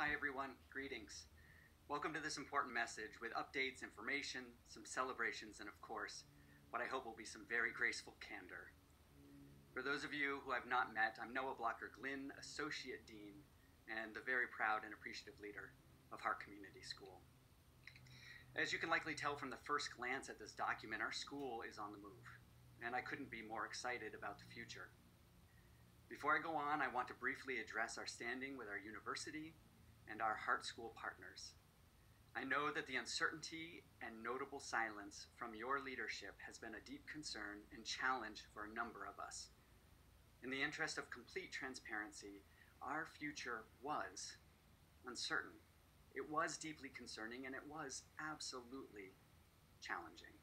Hi everyone, greetings. Welcome to this important message with updates, information, some celebrations, and of course, what I hope will be some very graceful candor. For those of you who I've not met, I'm Noah Blocker-Glynn, Associate Dean, and the very proud and appreciative leader of Hart Community School. As you can likely tell from the first glance at this document, our school is on the move, and I couldn't be more excited about the future. Before I go on, I want to briefly address our standing with our university and our Hart School partners. I know that the uncertainty and notable silence from your leadership has been a deep concern and challenge for a number of us. In the interest of complete transparency, our future was uncertain. It was deeply concerning, and it was absolutely challenging.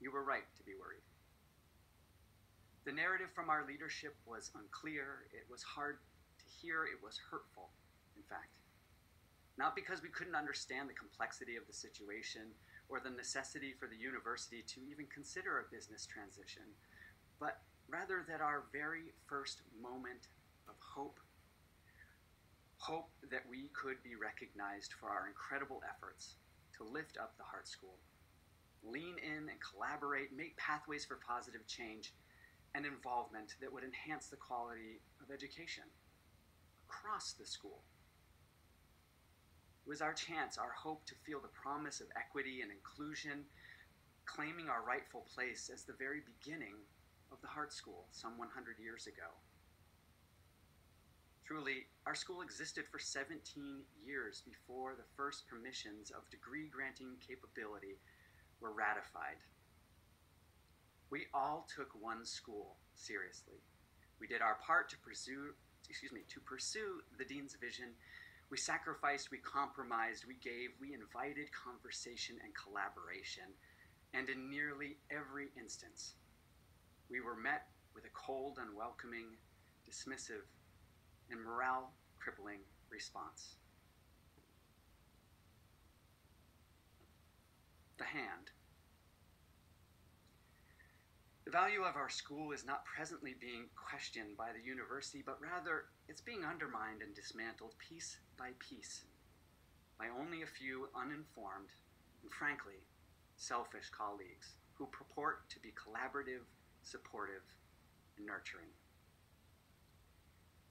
You were right to be worried. The narrative from our leadership was unclear, it was hard to hear, it was hurtful, in fact. Not because we couldn't understand the complexity of the situation or the necessity for the university to even consider a business transition, but rather that our very first moment of hope that we could be recognized for our incredible efforts to lift up the Hart School, lean in and collaborate, make pathways for positive change and involvement that would enhance the quality of education across the school. It was our chance, our hope to feel the promise of equity and inclusion, claiming our rightful place as the very beginning of the Hart School some 100 years ago. Truly, our school existed for 17 years before the first permissions of degree-granting capability were ratified. We all took one school seriously. We did our part to pursue the dean's vision. We sacrificed, we compromised, we gave, we invited conversation and collaboration. And in nearly every instance, we were met with a cold, unwelcoming, dismissive, and morale-crippling response. The hand. The value of our school is not presently being questioned by the university, but rather it's being undermined and dismantled piece by piece by only a few uninformed and frankly selfish colleagues who purport to be collaborative, supportive, and nurturing.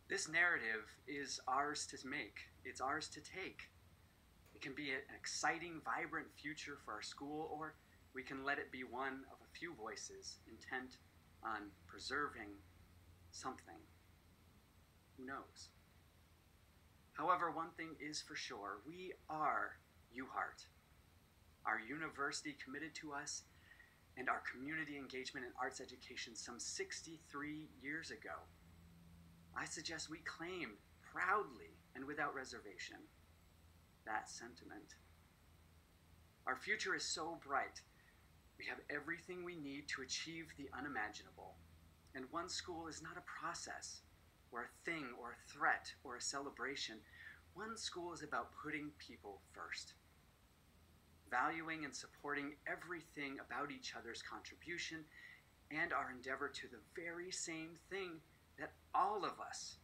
This narrative is ours to make, it's ours to take. It can be an exciting, vibrant future for our school, or we can let it be one of a few voices intent on preserving something. Who knows? However, one thing is for sure, we are UHart, our university committed to us and our community engagement in arts education some 63 years ago. I suggest we claim proudly and without reservation that sentiment. Our future is so bright. We have everything we need to achieve the unimaginable. And one school is not a process, or a thing, or a threat, or a celebration. One school is about putting people first, valuing and supporting everything about each other's contribution and our endeavor to the very same thing that all of us,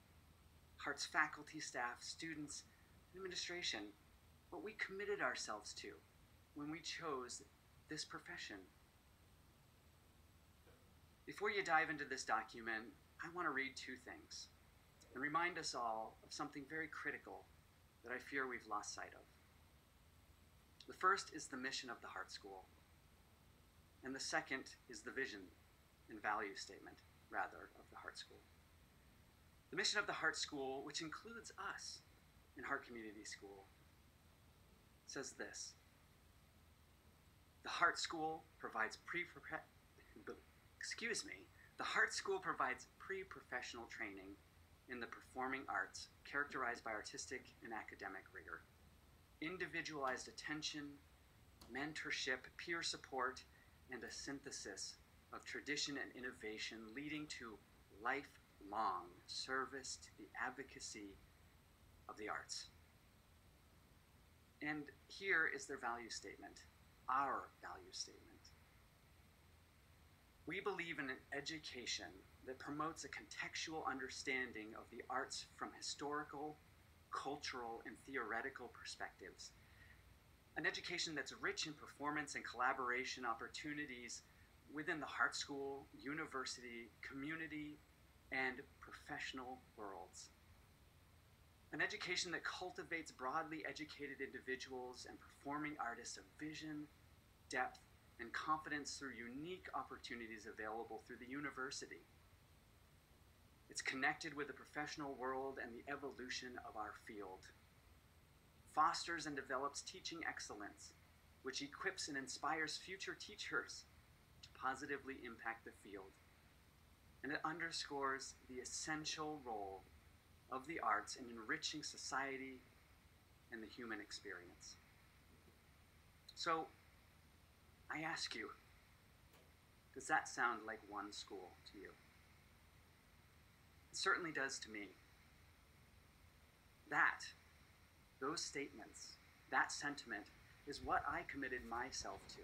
Hart's faculty, staff, students, administration, what we committed ourselves to when we chose this profession. Before you dive into this document, I want to read two things and remind us all of something very critical that I fear we've lost sight of. The first is the mission of the Hart School, and the second is the vision and value statement, rather, of the Hart School. The mission of the Hart School, which includes us in Hart Community School, says this: the Hart School provides pre-professional training in the performing arts characterized by artistic and academic rigor, individualized attention, mentorship, peer support, and a synthesis of tradition and innovation leading to lifelong service to the advocacy of the arts. And here is their value statement, our value statement. We believe in an education that promotes a contextual understanding of the arts from historical, cultural, and theoretical perspectives. An education that's rich in performance and collaboration opportunities within the Heart School, university, community, and professional worlds. An education that cultivates broadly educated individuals and performing artists of vision, depth, and confidence through unique opportunities available through the university. It's connected with the professional world and the evolution of our field. Fosters and develops teaching excellence, which equips and inspires future teachers to positively impact the field. And it underscores the essential role of the arts in enriching society and the human experience. So, I ask you, does that sound like one school to you? It certainly does to me. Those statements, that sentiment, is what I committed myself to.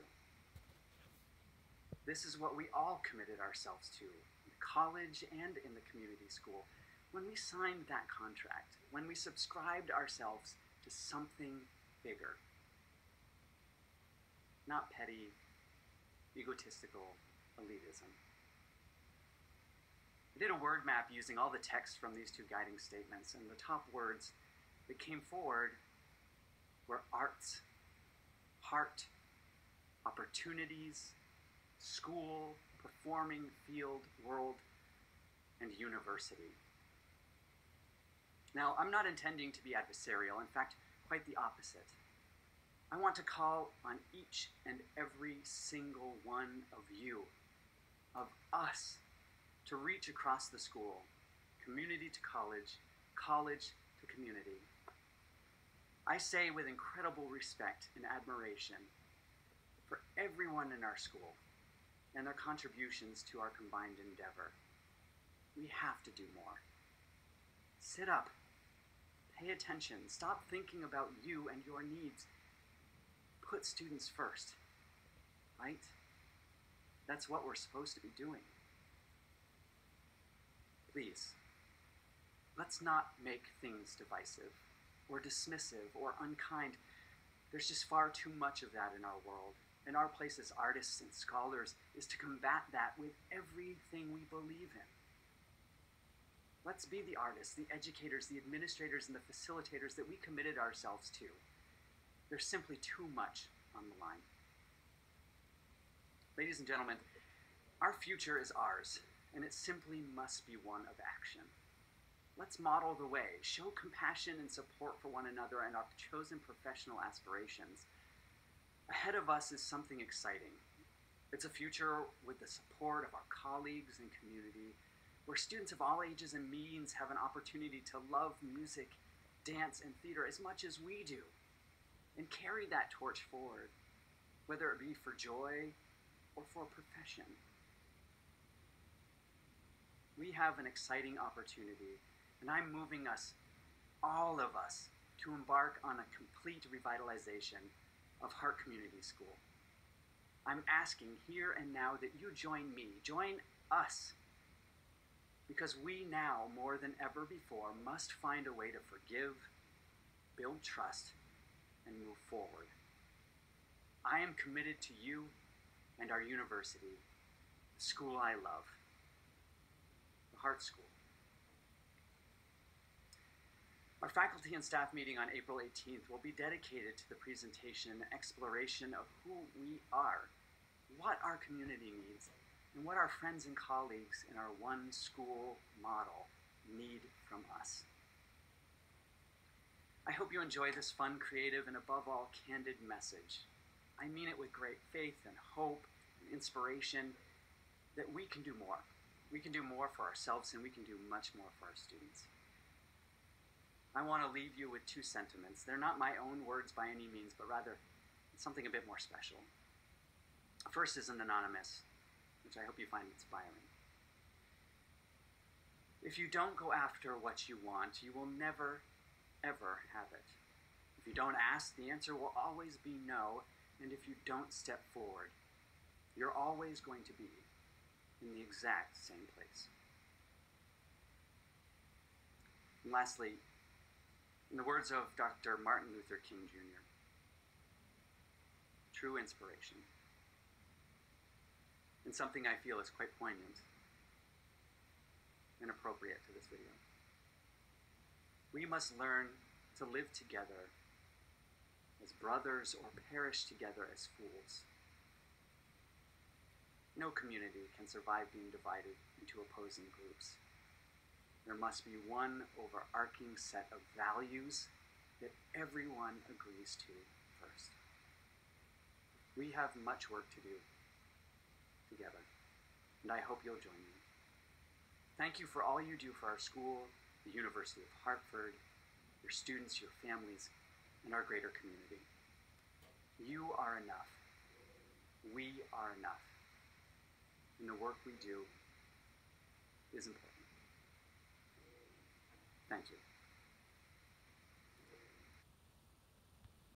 This is what we all committed ourselves to, in college and in the community school, when we signed that contract, when we subscribed ourselves to something bigger. Not petty, egotistical elitism. I did a word map using all the text from these two guiding statements, and the top words that came forward were arts, heart, opportunities, school, performing, field, world, and university. Now, I'm not intending to be adversarial, in fact, quite the opposite. I want to call on each and every single one of you, of us, to reach across the school, community to college, college to community. I say with incredible respect and admiration for everyone in our school and their contributions to our combined endeavor. We have to do more. Sit up, pay attention, stop thinking about you and your needs. Put students first, right? That's what we're supposed to be doing. Please, let's not make things divisive or dismissive or unkind. There's just far too much of that in our world. And our place as artists and scholars is to combat that with everything we believe in. Let's be the artists, the educators, the administrators, and the facilitators that we committed ourselves to. There's simply too much on the line. Ladies and gentlemen, our future is ours, and it simply must be one of action. Let's model the way, show compassion and support for one another and our chosen professional aspirations. Ahead of us is something exciting. It's a future with the support of our colleagues and community, where students of all ages and means have an opportunity to love music, dance, and theater as much as we do, and carry that torch forward, whether it be for joy or for profession. We have an exciting opportunity, and I'm moving us, all of us, to embark on a complete revitalization of Heart Community School. I'm asking here and now that you join me, join us, because we now, more than ever before, must find a way to forgive, build trust, and move forward. I am committed to you and our university, the school I love, the Heart School. Our faculty and staff meeting on April 18th will be dedicated to the presentation and exploration of who we are, what our community needs, and what our friends and colleagues in our one school model need from us. I hope you enjoy this fun, creative, and above all, candid message. I mean it with great faith and hope and inspiration that we can do more. We can do more for ourselves, and we can do much more for our students. I want to leave you with two sentiments. They're not my own words by any means, but rather something a bit more special. First is an anonymous, which I hope you find inspiring. If you don't go after what you want, you will never, ever have it. If you don't ask, the answer will always be no, and if you don't step forward, you're always going to be in the exact same place. And lastly, In the words of Dr. Martin Luther King Jr., true inspiration, and something I feel is quite poignant and appropriate to this video. We must learn to live together as brothers or perish together as fools. No community can survive being divided into opposing groups. There must be one overarching set of values that everyone agrees to first. We have much work to do together, and I hope you'll join me. Thank you for all you do for our school, the University of Hartford, your students, your families, and our greater community. You are enough. We are enough. And the work we do is important. Thank you.